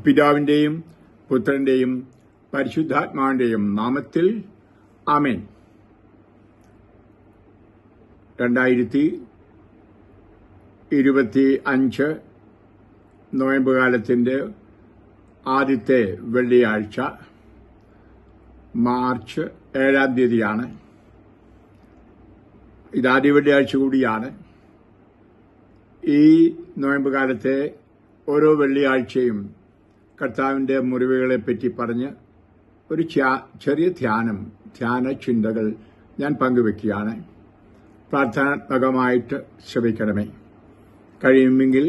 പിതാവിന്റെയും പുത്രന്റെയും പരിശുദ്ധാത്മാവിന്റെയും നാമത്തിൽ ആമേൻ. 2025 നോയമ്പ് കാലത്തിന്റെ ആദ്യത്തെ വെള്ളിയാഴ്ച മാർച്ച് 7-ാം തീയതിയാണ്. ഇതാദ്യ വെള്ളിയാഴ്ച കൂടിയാണ്. ഈ നോയമ്പ് കാലത്തെ ഓരോ വെള്ളിയാഴ്ചയും കർത്താവിന്റെ മുറിവുകളെപ്പറ്റി പറഞ്ഞ് ഒരു ചെറിയ ധ്യാന ചിന്തകൾ ഞാൻ പങ്കുവെക്കുകയാണ്. പ്രാർത്ഥനാത്മകമായിട്ട് ശ്രമിക്കണമേ. കഴിയുമെങ്കിൽ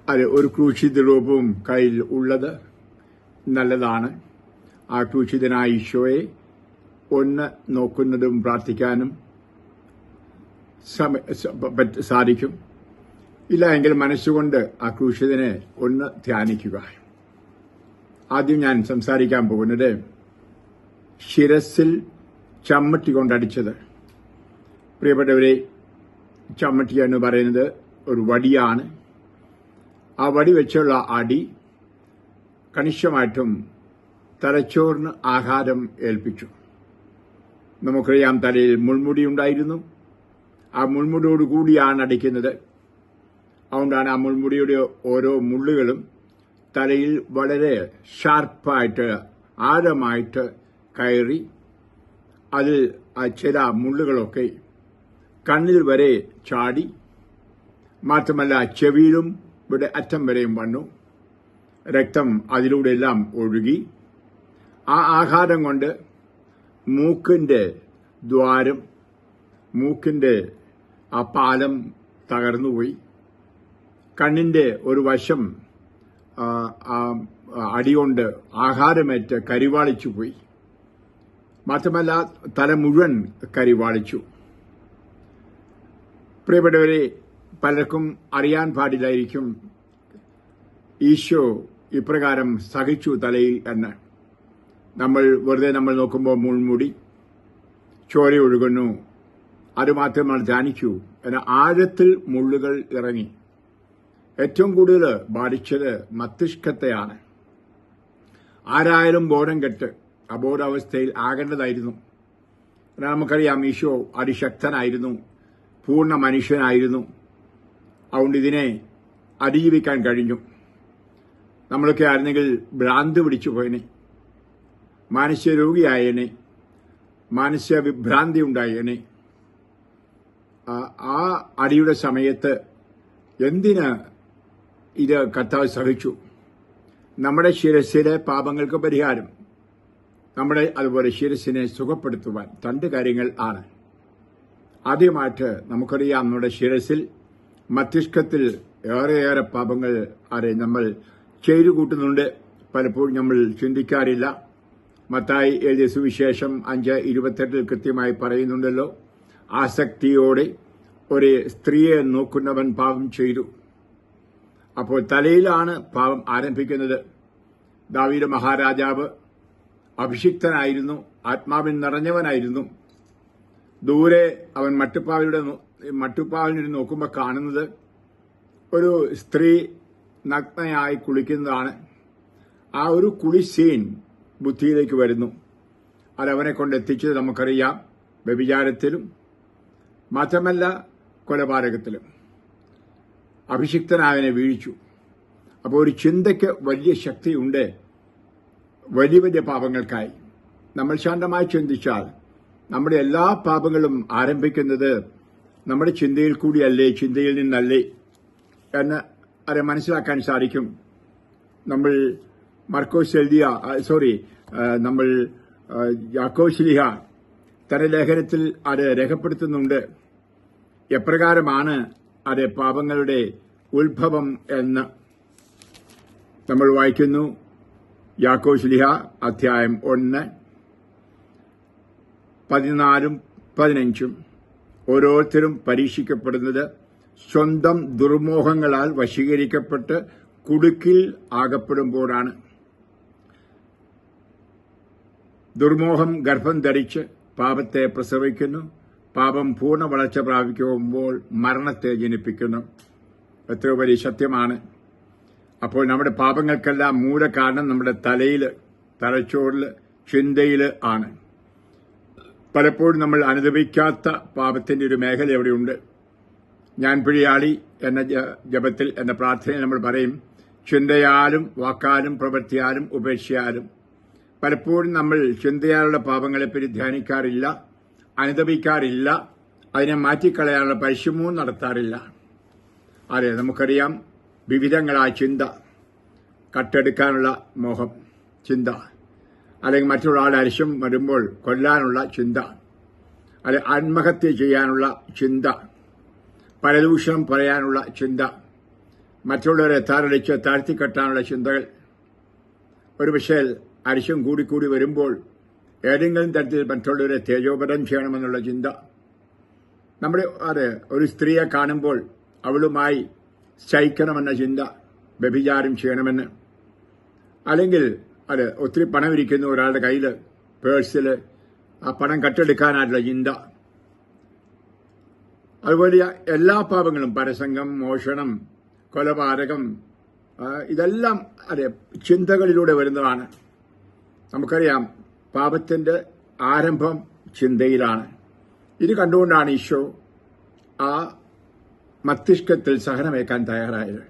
അത് ഒരു ക്രൂശിത രൂപവും കയ്യിൽ ഉള്ളത് നല്ലതാണ്. ആ ക്രൂശിതനായ ഈശോയെ ഒന്ന് നോക്കുന്നതും പ്രാർത്ഥിക്കാനും സാധിക്കും. ഇല്ല എങ്കിൽ മനസ്സുകൊണ്ട് ആ ക്രൂശിതനെ ഒന്ന് ധ്യാനിക്കുക. ആദ്യം ഞാൻ സംസാരിക്കാൻ പോകുന്നത് ശിരസിൽ ചമ്മട്ടി കൊണ്ടടിച്ചത്. പ്രിയപ്പെട്ടവരെ, ചമ്മട്ടി എന്ന് പറയുന്നത് ഒരു വടിയാണ്. ആ വടി വെച്ചുള്ള അടി കണിശമായിട്ടും തലച്ചോറിന് ആഘാതം ഏൽപ്പിച്ചു. നമുക്കറിയാം, തലയിൽ മുൾമുടി ഉണ്ടായിരുന്നു. ആ മുൾമുടിയോടുകൂടിയാണ് അടിക്കുന്നത്. അതുകൊണ്ടാണ് ആ മുൾമുടിയുടെ ഓരോ മുള്ളുകളും തലയിൽ വളരെ ഷാർപ്പായിട്ട് ആഴമായിട്ട് കയറി അതിൽ ചില മുള്ളുകളൊക്കെ കണ്ണിൽ വരെ ചാടി. മാത്രമല്ല, ചെവിയിലും ഇവിടെ അറ്റം വരെയും വന്നു. രക്തം അതിലൂടെയെല്ലാം ഒഴുകി. ആ ആഘാതം കൊണ്ട് മൂക്കിന്റെ ദ്വാരം, മൂക്കിന്റെ ആ പാലം തകർന്നുപോയി. കണ്ണിന്റെ ഒരു വശം അടികൊണ്ട് ആഘാതമേറ്റ് കരിവാളിച്ചുപോയി. മാത്രമല്ല, തല മുഴുവൻ കരിവാളിച്ചു. പ്രിയപ്പെട്ടവരെ, പലർക്കും അറിയാൻ പാടില്ലായിരിക്കും ഈശോ ഇപ്രകാരം സഹിച്ചു തലയിൽ എന്ന്. വെറുതെ നമ്മൾ നോക്കുമ്പോൾ മുൾമുടി, ചോര ഒഴുകുന്നു, അതുമാത്രം നമ്മൾ ധ്യാനിക്കൂ എന്ന ആഴത്തിൽ മുള്ളുകൾ ഇറങ്ങി. ഏറ്റവും കൂടുതൽ ബാധിച്ചത് മസ്തിഷ്കത്തെയാണ്. ആരായാലും ബോധം കെട്ട് അബോധാവസ്ഥയിൽ ആകേണ്ടതായിരുന്നു. നമുക്കറിയാം, ഈശോ അതിശക്തനായിരുന്നു, പൂർണ്ണ മനുഷ്യനായിരുന്നു. അതുകൊണ്ട് ഇതിനെ അതിജീവിക്കാൻ കഴിഞ്ഞു. നമ്മളൊക്കെ ആയിരുന്നെങ്കിൽ ഭ്രാന്ത് പിടിച്ചു പോയനെ, മാനസിക രോഗിയായനെ, മാനസിക വിഭ്രാന്തി ഉണ്ടായേനെ. ആ അടിയുടെ സമയത്ത് എന്തിന് ഇത് കർത്താവ് സഹിച്ചു? നമ്മുടെ ശിരസ്സിലെ പാപങ്ങൾക്ക് പരിഹാരം, അതുപോലെ ശിരസ്സിനെ സുഖപ്പെടുത്തുവാൻ 2 കാര്യങ്ങൾ ആണ്. ആദ്യമായിട്ട് നമുക്കറിയാം, നമ്മുടെ ശിരസിൽ മസ്തിഷ്കത്തിൽ ഏറെയേറെ പാപങ്ങൾ നമ്മൾ ചെയ്തു കൂട്ടുന്നുണ്ട്. പലപ്പോഴും നമ്മൾ ചിന്തിക്കാറില്ല. മത്തായി എഴുതിയ സുവിശേഷം 5:28 കൃത്യമായി പറയുന്നുണ്ടല്ലോ, ആസക്തിയോടെ ഒരു സ്ത്രീയെ നോക്കുന്നവൻ പാപം ചെയ്തു. അപ്പോൾ തലയിലാണ് പാപം ആരംഭിക്കുന്നത്. ദാവീദ് മഹാരാജാവ് അഭിഷിക്തനായിരുന്നു, ആത്മാവിൽ നിറഞ്ഞവനായിരുന്നു. ദൂരെ അവൻ മട്ടുപ്പാവിൽ നോക്കുമ്പോൾ കാണുന്നത് ഒരു സ്ത്രീ നഗ്നയായി കുളിക്കുന്നതാണ്. ആ ഒരു കുളി സീൻ ബുദ്ധിയിലേക്ക് വരുന്നു. അതവനെ കൊണ്ടെത്തിച്ചത് നമുക്കറിയാം, വ്യഭിചാരത്തിലും മാത്രമല്ല കൊലപാതകത്തിലും. അഭിഷിക്തനായവനെ വീഴിച്ചു. അപ്പോൾ ഒരു ചിന്തയ്ക്ക് വലിയ ശക്തിയുണ്ട് വലിയ വലിയ പാപങ്ങൾക്കായി. നമ്മൾ ശാന്തമായി ചിന്തിച്ചാൽ നമ്മുടെ എല്ലാ പാപങ്ങളും ആരംഭിക്കുന്നത് നമ്മുടെ ചിന്തയിൽ കൂടിയല്ലേ, ചിന്തയിൽ നിന്നല്ലേ എന്ന് അത് മനസ്സിലാക്കാൻ സാധിക്കും. നമ്മൾ യാക്കോബ് ശ്ലീഹ തന്റെ ലേഖനത്തിൽ അത് രേഖപ്പെടുത്തുന്നുണ്ട്. എപ്രകാരമാണ് അത് പാപങ്ങളുടെ ഉത്ഭവം എന്ന് നമ്മൾ വായിക്കുന്നു. യാക്കോബ് ശ്ലീഹ അധ്യായം 1:14-15 ഓരോരുത്തരും പരീക്ഷിക്കപ്പെടുന്നത് സ്വന്തം ദുർമോഹങ്ങളാൽ വശീകരിക്കപ്പെട്ട് കുടുക്കിൽ ആകപ്പെടുമ്പോഴാണ്. ദുർമോഹം ഗർഭം ധരിച്ച് പാപത്തെ പ്രസവിക്കുന്നു. പാപം പൂർണ്ണ വളർച്ച പ്രാപിക്കുമ്പോൾ മരണത്തെ ജനിപ്പിക്കുന്നു. എത്രയോ വലിയ സത്യമാണ്. അപ്പോൾ നമ്മുടെ പാപങ്ങൾക്കെല്ലാം മൂല കാരണം നമ്മുടെ തലച്ചോറിൽ, ചിന്തയിൽ ആണ്. പലപ്പോഴും നമ്മൾ അനുഭവിക്കാത്ത പാപത്തിന്റെ ഒരു മേഖല എവിടെയുണ്ട്. ഞാൻ പിഴയാളി എന്ന ജപത്തിൽ, എന്ന പ്രാർത്ഥനയിൽ നമ്മൾ പറയും, ചിന്തയാലും വാക്കാലും പ്രവൃത്തിയാലും ഉപേക്ഷയാലും. പലപ്പോഴും നമ്മൾ ചിന്തയാലുള്ള പാപങ്ങളെപ്പറ്റി ധ്യാനിക്കാറില്ല, അനുദപിക്കാറില്ല, അതിനെ മാറ്റിക്കളയാനുള്ള പരിശ്രമവും നടത്താറില്ല. അതെ, നമുക്കറിയാം, വിവിധങ്ങളായ ചിന്ത, കട്ടെടുക്കാനുള്ള മോഹം ചിന്ത, അല്ലെങ്കിൽ മറ്റുള്ള ആളുടെ അരിശം വരുമ്പോൾ കൊല്ലാനുള്ള ചിന്ത, അല്ലെങ്കിൽ ആത്മഹത്യ ചെയ്യാനുള്ള ചിന്ത, പരദൂഷണം പറയാനുള്ള ചിന്ത, മറ്റുള്ളവരെ താറടിച്ച് താഴ്ത്തിക്കെട്ടാനുള്ള ചിന്തകൾ, ഒരുപക്ഷേ അരിശം കൂടിക്കൂടി വരുമ്പോൾ ഏതെങ്കിലും തരത്തിൽ മറ്റുള്ളവരെ തേജോപതം ചെയ്യണമെന്നുള്ള ചിന്ത, ഒരു സ്ത്രീയെ കാണുമ്പോൾ അവളുമായി ശയിക്കണമെന്ന ചിന്ത, വ്യഭിചാരം ചെയ്യണമെന്ന്, അല്ലെങ്കിൽ ഒത്തിരി പണം ഇരിക്കുന്ന ഒരാളുടെ കയ്യിൽ, പേഴ്സിൽ ആ പണം കട്ടെടുക്കാനായിട്ടുള്ള ചിന്ത. അതുപോലെ എല്ലാ പാപങ്ങളും, പരസംഗം, മോഷണം, കൊലപാതകം, ഇതെല്ലാം ചിന്തകളിലൂടെ വരുന്നതാണ്. നമുക്കറിയാം, പാപത്തിന്റെ ആരംഭം ചിന്തയിലാണ്. ഇത് കണ്ടുകൊണ്ടാണ് ഈശോ ആ മസ്തിഷ്കത്തിൽ സഹനമേക്കാൻ തയ്യാറായത്.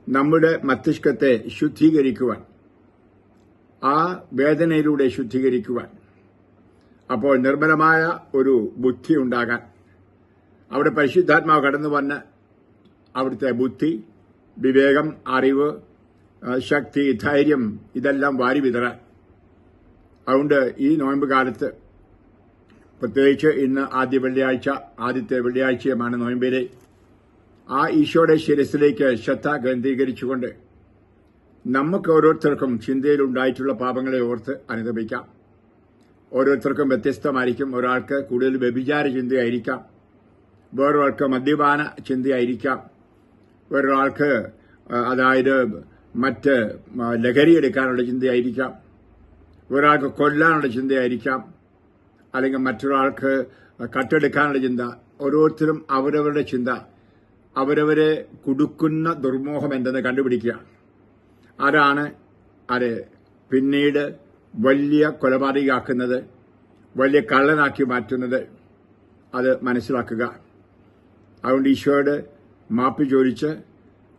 നമ്മുടെ മസ്തിഷ്കത്തെ ശുദ്ധീകരിക്കുവാൻ, ആ വേദനയിലൂടെ ശുദ്ധീകരിക്കുവാൻ, അപ്പോൾ നിർമ്മലമായ ഒരു ബുദ്ധി ഉണ്ടാകാൻ, അവിടെ പരിശുദ്ധാത്മാവ് കടന്നു വന്ന് അവിടുത്തെ ബുദ്ധി, വിവേകം, അറിവ്, ശക്തി, ധൈര്യം ഇതെല്ലാം വാരി വിതറാൻ. അതുകൊണ്ട് ഈ നോയമ്പ് കാലത്ത്, പ്രത്യേകിച്ച് ഇന്ന് ആദ്യത്തെ വെള്ളിയാഴ്ചയുമാണ് നോയമ്പിലെ, ആ ഈശോയുടെ ശിരസിലേക്ക് ശ്രദ്ധ കേന്ദ്രീകരിച്ചുകൊണ്ട് നമുക്ക് ഓരോരുത്തർക്കും ചിന്തയിലുണ്ടായിട്ടുള്ള പാപങ്ങളെ ഓർത്ത് അനുദപിക്കാം. ഓരോരുത്തർക്കും വ്യത്യസ്തമായിരിക്കും. ഒരാൾക്ക് കൂടുതൽ വ്യഭിചാര ചിന്തയായിരിക്കാം, വേറൊരാൾക്ക് മദ്യപാന ചിന്തയായിരിക്കാം, വേറൊരാൾക്ക് മറ്റ് ലഹരി എടുക്കാനുള്ള ചിന്തയായിരിക്കാം, ഒരാൾക്ക് കൊല്ലാനുള്ള ചിന്തയായിരിക്കാം, അല്ലെങ്കിൽ മറ്റൊരാൾക്ക് കട്ടെടുക്കാനുള്ള ചിന്ത. ഓരോരുത്തരും അവരവരുടെ ചിന്ത, അവരവരെ കുടുക്കുന്ന ദുർമോഹം എന്തെന്ന് കണ്ടുപിടിക്കുക. അതാണ് പിന്നീട് വലിയ കൊലപാതകയാക്കുന്നത്, വലിയ കള്ളനാക്കി മാറ്റുന്നത്. അത് മനസ്സിലാക്കുക. അതുകൊണ്ട് ഈശോയോട് മാപ്പ് ചോദിച്ച്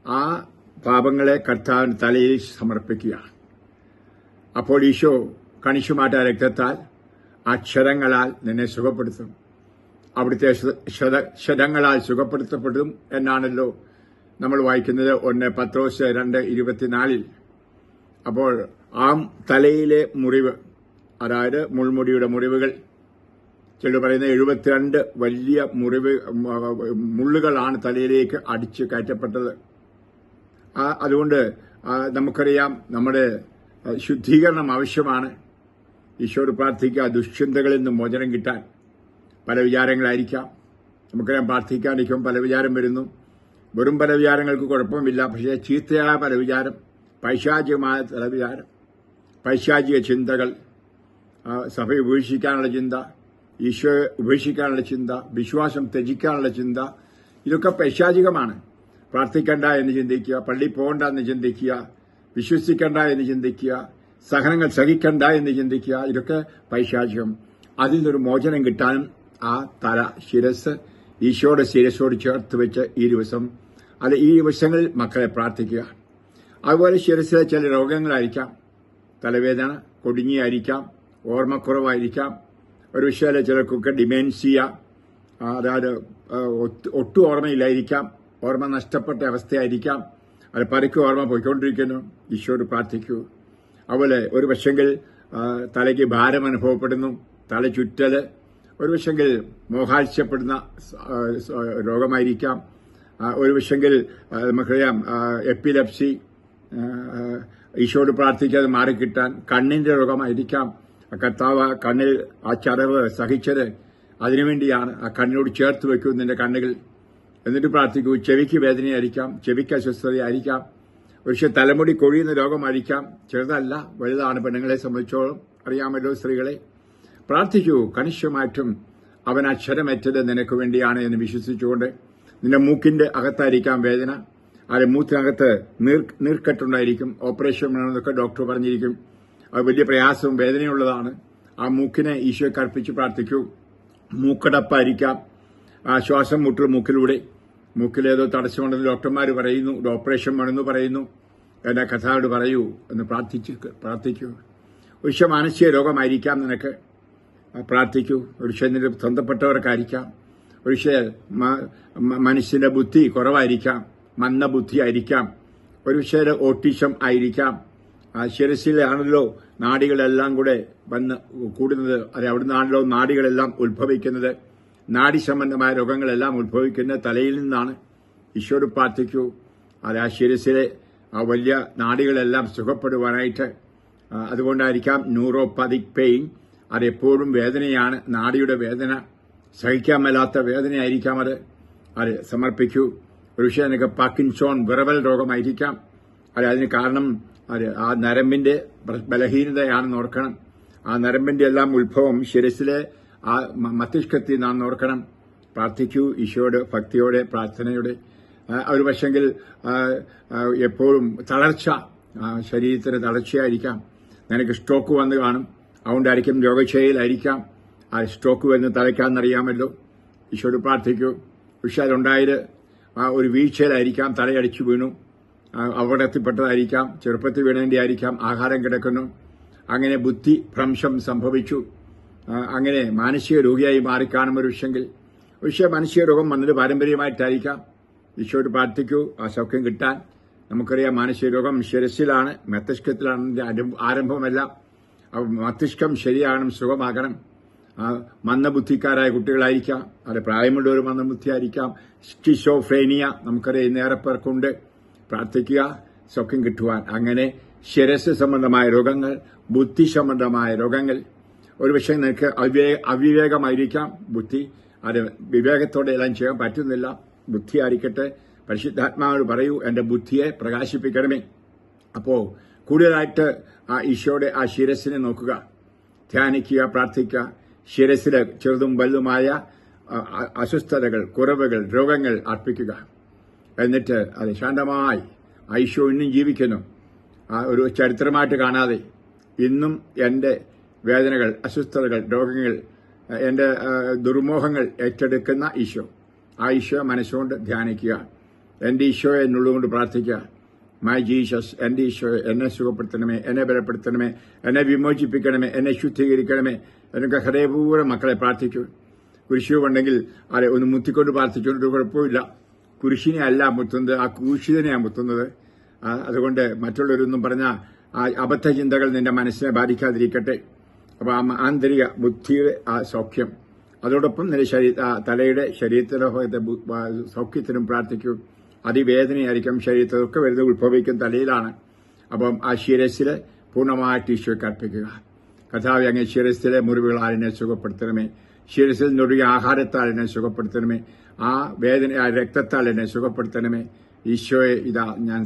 ആ പാപങ്ങളെ കർത്താവിന് തലയിൽ സമർപ്പിക്കുക. അപ്പോൾ ഈശോ കണിശുമാറ്റ രക്തത്താൽ, അക്ഷരങ്ങളാൽ നിന്നെ സുഖപ്പെടുത്തും. അവിടുത്തെ ശരങ്ങളാൽ സുഖപ്പെടുത്തപ്പെടും എന്നാണല്ലോ നമ്മൾ വായിക്കുന്നത് 1 പത്രോസ് 2:24. അപ്പോൾ ആ തലയിലെ മുറിവ്, അതായത് മുൾമുടിയുടെ മുറിവുകൾ, ചിലർ പറയുന്നത് 72 വലിയ മുള്ളുകളാണ് തലയിലേക്ക് അടിച്ചു കയറ്റപ്പെട്ടത്. അതുകൊണ്ട് നമുക്കറിയാം, നമ്മുടെ ശുദ്ധീകരണം ആവശ്യമാണ്. ഈശോയോട് പ്രാർത്ഥിക്കുക, ദുശ്ചിന്തകളിൽ നിന്ന് മോചനം കിട്ടാൻ. പല വിചാരങ്ങളായിരിക്കാം, നമുക്കറിയാം, പ്രാർത്ഥിക്കാതിരിക്കും പല വിചാരം വരുന്നു. വെറും പല വിചാരങ്ങൾക്ക് കുഴപ്പമില്ല, പക്ഷേ ചീത്തയായ പല വിചാരം, പൈശാചികമായ പല വിചാരം, പൈശാചിക ചിന്തകൾ, സഭയെ ഉപേക്ഷിക്കാനുള്ള ചിന്ത, ഈശോയെ ഉപേക്ഷിക്കാനുള്ള ചിന്ത, വിശ്വാസം ത്യജിക്കാനുള്ള ചിന്ത, ഇതൊക്കെ പൈശാചികമാണ്. പ്രാർത്ഥിക്കണ്ട എന്ന് ചിന്തിക്കുക, പള്ളി പോകണ്ട എന്ന് ചിന്തിക്കുക, വിശ്വസിക്കണ്ട എന്ന് ചിന്തിക്കുക, സഹനങ്ങൾ സഹിക്കണ്ട എന്ന് ചിന്തിക്കുക, ഇതൊക്കെ പൈശാചികം. അതിൽ നിന്നൊരു മോചനം കിട്ടാനും ആ ശിരസ് ഈശോയുടെ ശിരസോട് ചേർത്ത് വെച്ച് ഈ ദിവസങ്ങളിൽ മക്കളെ പ്രാർത്ഥിക്കുക. അതുപോലെ ശിരസിലെ ചില രോഗങ്ങളായിരിക്കാം, തലവേദന, കൊടിഞ്ഞിയായിരിക്കാം, ഓർമ്മക്കുറവായിരിക്കാം, ഒരു വിഷയം ചിലർക്കൊക്കെ ഡിമെൻസിയ, അതായത് ഒട്ടും ഓർമ്മയില്ലായിരിക്കാം, ഓർമ്മ നഷ്ടപ്പെട്ട അവസ്ഥയായിരിക്കാം, അത് പതുക്കെ ഓർമ്മ പോയിക്കൊണ്ടിരിക്കുന്നു. ഈശോയോട് പ്രാർത്ഥിക്കൂ. അതുപോലെ ഒരു പക്ഷെങ്കിൽ തലയ്ക്ക് ഭാരം അനുഭവപ്പെടുന്നു, തല ചുറ്റല്, ഒരു പക്ഷെങ്കിൽ മോഹാത്സ്യപ്പെടുന്ന രോഗമായിരിക്കാം, ഒരു പക്ഷെങ്കിൽ നമുക്കറിയാം എപ്പിലെപ്സി, ഈശോയോട് പ്രാർത്ഥിക്കാതെ മാറിക്കിട്ടാൻ കണ്ണിന്റെ രോഗമായിരിക്കാം. കർത്താവ് കണ്ണിൽ ആ ചതവ് സഹിച്ചത് അതിനുവേണ്ടിയാണ്. ആ കണ്ണിനോട് ചേർത്ത് വയ്ക്കൂ നിന്റെ കണ്ണുകൾ, എന്നിട്ട് പ്രാർത്ഥിക്കൂ. ചെവിക്ക് വേദനയായിരിക്കാം, ചെവിക്ക് അസ്വസ്ഥതയായിരിക്കാം, പക്ഷെ തലമുടി കൊഴിയുന്ന രോഗമായിരിക്കാം. ചെറുതല്ല, വലുതാണ്. പെണ്ണുങ്ങളെ സംബന്ധിച്ചോളം അറിയാമല്ലോ, സ്ത്രീകളെ. പ്രാർത്ഥിക്കൂ. കണിശമായിട്ടും അവൻ അക്ഷരമേറ്റത് നിനക്ക് വേണ്ടിയാണ് എന്ന് വിശ്വസിച്ചുകൊണ്ട്. നിന്റെ മൂക്കിന്റെ അകത്തായിരിക്കാം വേദന, അത് മൂക്കിനകത്ത് നീർക്കെട്ടുണ്ടായിരിക്കും. ഓപ്പറേഷൻ വേണമെന്നൊക്കെ ഡോക്ടർ പറഞ്ഞിരിക്കും. അത് വലിയ പ്രയാസവും വേദനയുള്ളതാണ്. ആ മൂക്കിനെ ഈശോയ്ക്ക് അർപ്പിച്ച് പ്രാർത്ഥിക്കൂ. മൂക്കടപ്പായിരിക്കാം, ശ്വാസം മുട്ടൽ മൂക്കിലേതോ തടസ്സമുണ്ടെന്ന് ഡോക്ടർമാർ പറയുന്നു, ഓപ്പറേഷൻ വേണമെന്ന് പറയുന്നു. എന്റെ കഥാവോട് പറയൂ എന്ന് പ്രാർത്ഥിക്കൂ. ഒരു മാനസിക രോഗമായിരിക്കാം നിനക്ക്, പ്രാർത്ഥിക്കൂ. ഒരു നിന്റെ സ്വന്തപ്പെട്ടവർക്കായിരിക്കാം. ഒരു മനുഷ്യന്റെ ബുദ്ധി കുറവായിരിക്കാം, മന്ദബുദ്ധി ആയിരിക്കാം. ഒരു ഓട്ടിസം ആയിരിക്കാം. ആ ശിരസിലാണല്ലോ നാഡികളെല്ലാം കൂടെ വന്ന് കൂടുന്നത്. അത് അവിടുന്നാണല്ലോ നാഡികളെല്ലാം ഉത്ഭവിക്കുന്നത്. നാഡി സംബന്ധമായ രോഗങ്ങളെല്ലാം ഉത്ഭവിക്കുന്നത് തലയിൽ നിന്നാണ്. ഈശോയോട് പ്രാർത്ഥിക്കൂ. അത് ആ ശിരസിലെ ആ വലിയ നാഡികളെല്ലാം സുഖപ്പെടുവാനായിട്ട്. അതുകൊണ്ടായിരിക്കാം ന്യൂറോപ്പതിക് പെയിൻ. അതെപ്പോഴും വേദനയാണ്, നാഡിയുടെ വേദന, സഹിക്കാൻ മേലാത്ത വേദനയായിരിക്കാം. അത് സമർപ്പിക്കൂ. ഒരു നിനക്ക് പാർക്കിൻസോൺ വിറവൽ രോഗമായിരിക്കാം. അതിന് കാരണം ആ നരമ്പിന്റെ ബലഹീനതയാണെന്ന് ഓർക്കണം. ആ നരമ്പിന്റെ എല്ലാം ഉത്ഭവം ശിരസിലെ ആ മസ്തിഷ്കത്തിൽ നിന്നാണെന്ന് ഓർക്കണം. പ്രാർത്ഥിക്കൂ ഈശോയോട് ഭക്തിയോടെ, പ്രാർത്ഥനയോടെ. ഒരു പക്ഷെങ്കിൽ എപ്പോഴും തളർച്ച, ശരീരത്തിന് തളർച്ചയായിരിക്കാം. നിനക്ക് സ്ട്രോക്ക് വന്ന് കാണും. അതുകൊണ്ടായിരിക്കും രോഗശൈലിയിലായിരിക്കാം. ആ സ്ട്രോക്ക് വന്ന് തലയ്ക്കാന്നറിയാമല്ലോ. ഈശോയോട് പ്രാർത്ഥിക്കൂ. പക്ഷെ അതുണ്ടായത് ഒരു വീഴ്ചയിലായിരിക്കാം. തലയടിച്ചു വീണു, അപകടത്തിൽപ്പെട്ടതായിരിക്കാം. ചെറുപ്പത്തിൽ വീണേണ്ടി ആയിരിക്കാം. ആഹാരം കിടക്കുന്നു. അങ്ങനെ ബുദ്ധി ഭ്രംശം സംഭവിച്ചു. അങ്ങനെ മാനസിക രോഗിയായി മാറിക്കാണും. ഒരു മാനസിക രോഗം വന്നത് പാരമ്പര്യമായിട്ടായിരിക്കാം. ഈശോയോട് പ്രാർത്ഥിക്കൂ ആ സൗഖ്യം കിട്ടാൻ. നമുക്കറിയാം മാനസിക രോഗം ശിരസിലാണ്, മസ്തിഷ്കത്തിലാണ് ആരംഭമല്ല. മസ്തിഷ്കം ശരിയാകണം, സുഖമാകണം. മന്ദബുദ്ധിക്കാരായ കുട്ടികളായിരിക്കാം, അത് പ്രായമുള്ളവർ മന്ദബുദ്ധിയായിരിക്കാം. സ്കിസോഫ്രേനിയ നമുക്കറിയാം ഇന്നേറെ പേർക്കുണ്ട്. പ്രാർത്ഥിക്കുക സൗഖ്യം കിട്ടുവാൻ. അങ്ങനെ ശിരസ് സംബന്ധമായ രോഗങ്ങൾ, ബുദ്ധി സംബന്ധമായ രോഗങ്ങൾ, ഒരുപക്ഷെ നിനക്ക് അവിവേകമായിരിക്കാം ബുദ്ധി. അത് വിവേകത്തോടെ എല്ലാം ചെയ്യാൻ പറ്റുന്നില്ല. ബുദ്ധി ആയിരിക്കട്ടെ. പരിശുദ്ധാത്മാവോട് പറയൂ, എന്റെ ബുദ്ധിയെ പ്രകാശിപ്പിക്കണമേ. അപ്പോ കൂടുതലായിട്ട് ആ ഈശോയുടെ ആ ശിരസിനെ നോക്കുക, ധ്യാനിക്കുക, പ്രാർത്ഥിക്കുക. ശിരസിലെ ചെറുതും വലുതുമായ അസ്വസ്ഥതകൾ, കുറവുകൾ, രോഗങ്ങൾ അർപ്പിക്കുക. എന്നിട്ട് അത് ശാന്തമായി ഈശോ ഇന്നും ജീവിക്കുന്നു. ഒരു ചരിത്രമായിട്ട് കാണാതെ ഇന്നും എന്റെ വേദനകൾ, അസ്വസ്ഥതകൾ, രോഗങ്ങൾ, എന്റെ ദുർമോഹങ്ങൾ ഏറ്റെടുക്കുന്ന ഈശോ. ആ ഈശോ മനസ്സുകൊണ്ട് ധ്യാനിക്കുക. എന്റെ ഈശോയെ എന്നുള്ളതുകൊണ്ട് പ്രാർത്ഥിക്കുക. മൈ ജീസസ്, എന്റെ ഈശോയെ എന്നെ സുഖപ്പെടുത്തണമേ, എന്നെ ബലപ്പെടുത്തണമേ, എന്നെ വിമോചിപ്പിക്കണമേ, എന്നെ ശുദ്ധീകരിക്കണമേ. എന്നൊക്കെ ഹൃദയപൂർവ്വം മക്കളെ പ്രാർത്ഥിക്കൂ. കുരിശു ഉണ്ടെങ്കിൽ അത് ഒന്ന് മുത്തിക്കൊണ്ട് പ്രാർത്ഥിച്ചുകൊണ്ട് കുഴപ്പമില്ല. കുരിശിനെ അല്ല മുത്തുന്നത്, ആ ക്രൂശിതനെയാണ് മുത്തുന്നത്. അതുകൊണ്ട് മറ്റുള്ളവരൊന്നും പറഞ്ഞ ആ അബദ്ധ ചിന്തകൾ നിന്റെ മനസ്സിനെ ബാധിക്കാതിരിക്കട്ടെ. അപ്പൊ ആ ആന്തരിക ബുദ്ധിയുടെ ആ സൗഖ്യം, അതോടൊപ്പം നിന്റെ തലയുടെ ശരീരത്തിലെ സൗഖ്യത്തിനും പ്രാർത്ഥിക്കൂ. അതിവേദനയായിരിക്കും ശരീരത്തിലൊക്കെ വരുന്നത് ഉത്ഭവിക്കും തലയിലാണ്. അപ്പം ആ ശിരസിൽ പൂർണ്ണമായിട്ട് ഈശോയ്ക്ക് അർപ്പിക്കുക. കഥാവി അങ്ങ് ശിരസിലെ മുറിവുകളാൽ എന്നെ സുഖപ്പെടുത്തണമേ, ശിരസിൽ നിന്നൊഴുകിയ ആഹാരത്താൽ എന്നെ സുഖപ്പെടുത്തണമേ, ആ വേദന ആ രക്തത്താൽ എന്നെ സുഖപ്പെടുത്തണമേ. ഈശോയെ, ഇതാ ഞാൻ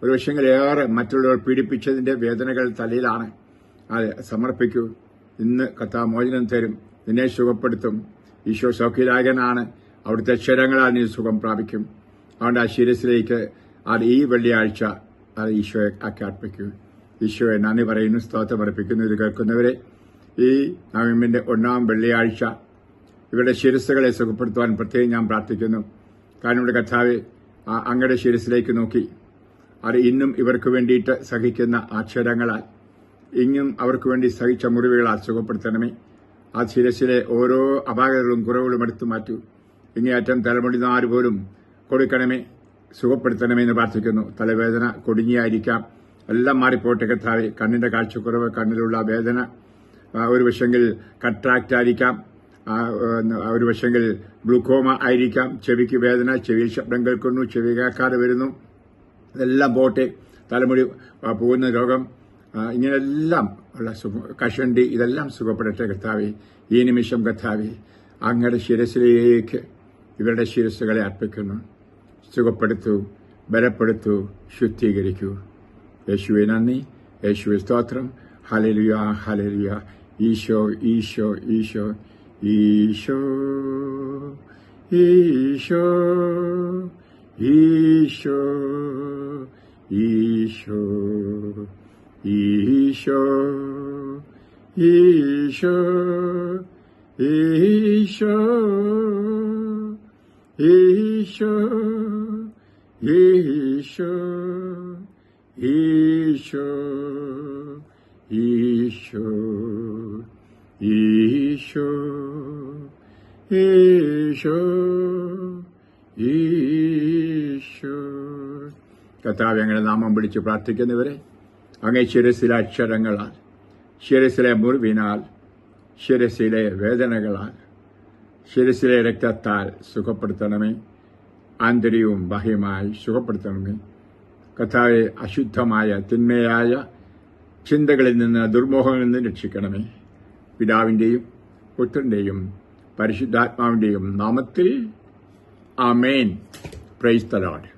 ഒരു വർഷങ്ങളേറെ മറ്റുള്ളവർ പീഡിപ്പിച്ചതിന്റെ വേദനകൾ തലയിലാണ്. അത് സമർപ്പിക്കൂ. ഇന്ന് കർത്താവ് മോചനം തരും, നിന്നെ സുഖപ്പെടുത്തും. ഈശോ സൗഖ്യദായകനാണ്. അവിടുത്തെ ക്ഷരങ്ങളാൽ നീ സുഖം പ്രാപിക്കും. അതുകൊണ്ട് ആ ശിരസിലേക്ക് അത് ഈ വെള്ളിയാഴ്ച അത് ഈശോയെ അർപ്പിക്കൂ. ഈശോയെ നന്ദി പറയുന്നു, സ്തോത്രം അർപ്പിക്കുന്നു. ഇത് കേൾക്കുന്നവരെ, ഈ നവംബറിന്റെ 1-ാം വെള്ളിയാഴ്ച ഇവരുടെ ശിരസ്സുകളെ സുഖപ്പെടുത്തുവാൻ പ്രത്യേകം ഞാൻ പ്രാർത്ഥിക്കുന്നു. കാരണം ഇവിടെ കർത്താവെ അങ്ങയുടെ ശിരസിലേക്ക് നോക്കി അത് ഇന്നും ഇവർക്ക് വേണ്ടിയിട്ട് സഹിക്കുന്ന അക്ഷരങ്ങളാൽ, ഇന്നും അവർക്ക് വേണ്ടി സഹിച്ച മുറിവുകളാൽ സുഖപ്പെടുത്തണമേ. ആ ശിരസിലെ ഓരോ അപാകതകളും കുറവുകളും എടുത്തു മാറ്റൂ. ഇങ്ങേയറ്റം തലമുടി നാര് പോലും കൊടുക്കണമേ, സുഖപ്പെടുത്തണമേ എന്ന് പ്രാർത്ഥിക്കുന്നു. തലവേദന കൊടിഞ്ഞായിരിക്കാം, എല്ലാം മാറിപ്പോട്ടെ കർത്താവേ. കണ്ണിന്റെ കാഴ്ചക്കുറവ്, കണ്ണിലുള്ള വേദന, ഒരു വശമെങ്കിൽ കട്രാക്റ്റ് ആയിരിക്കാം, ഒരു വശമെങ്കിൽ ഗ്ലൂക്കോമ ആയിരിക്കാം, ചെവിക്ക് വേദന, ചെവിയിൽ ശബ്ദം കേൾക്കുന്നു, ചെവി കേൾക്കാതെ വരുന്നു, ഇതെല്ലാം പോട്ടെ. തലമുടി പോകുന്ന രോഗം, ഇങ്ങനെല്ലാം ഉള്ള കഷണ്ടി, ഇതെല്ലാം സുഖപ്പെടട്ടെ കർത്താവേ. ഈ നിമിഷം കർത്താവേ അങ്ങയുടെ ശിരസിലേക്ക് ഇവരുടെ ശിരസ്സുകളെ അർപ്പിക്കുന്നു. സുഖപ്പെടുത്തൂ, ബലപ്പെടുത്തൂ, ശുദ്ധീകരിക്കൂ. യേശുവെ നന്ദി, യേശുവെ സ്തോത്രം. ഹല്ലേലൂയ, ഹല്ലേലൂയ. ഈശോ, ഈശോ, ഈശോ, ഈശോ, ഈശോ, ഈശോ ഈശോ ഈശോ ഈശോ ഈശോ ഈശോ ഈശോ ഈശോ ഈശോ ഈശോ ഈശോ ഈശോ. കർത്താവേ, ഞങ്ങളുടെ നാമം വിളിച്ച് പ്രാർത്ഥിക്കുന്നവരെ അങ്ങേ ശിരസിലെ അക്ഷരങ്ങളാൽ, ശിരസിലെ മുറിവിനാൽ, ശിരസിലെ വേദനകളാൽ, ശിരസിലെ രക്തത്താൽ സുഖപ്പെടുത്തണമേ. ആന്തരികവും ബാഹ്യമായി സുഖപ്പെടുത്തണമേ. കർത്താവെ, അശുദ്ധമായ തിന്മയായ ചിന്തകളിൽ നിന്ന്, ദുർമോഹങ്ങളിൽ നിന്ന് രക്ഷിക്കണമേ. പിതാവിൻ്റെയും പുത്രൻ്റെയും പരിശുദ്ധാത്മാവിൻ്റെയും നാമത്തിൽ ആമേൻ. Praise the Lord.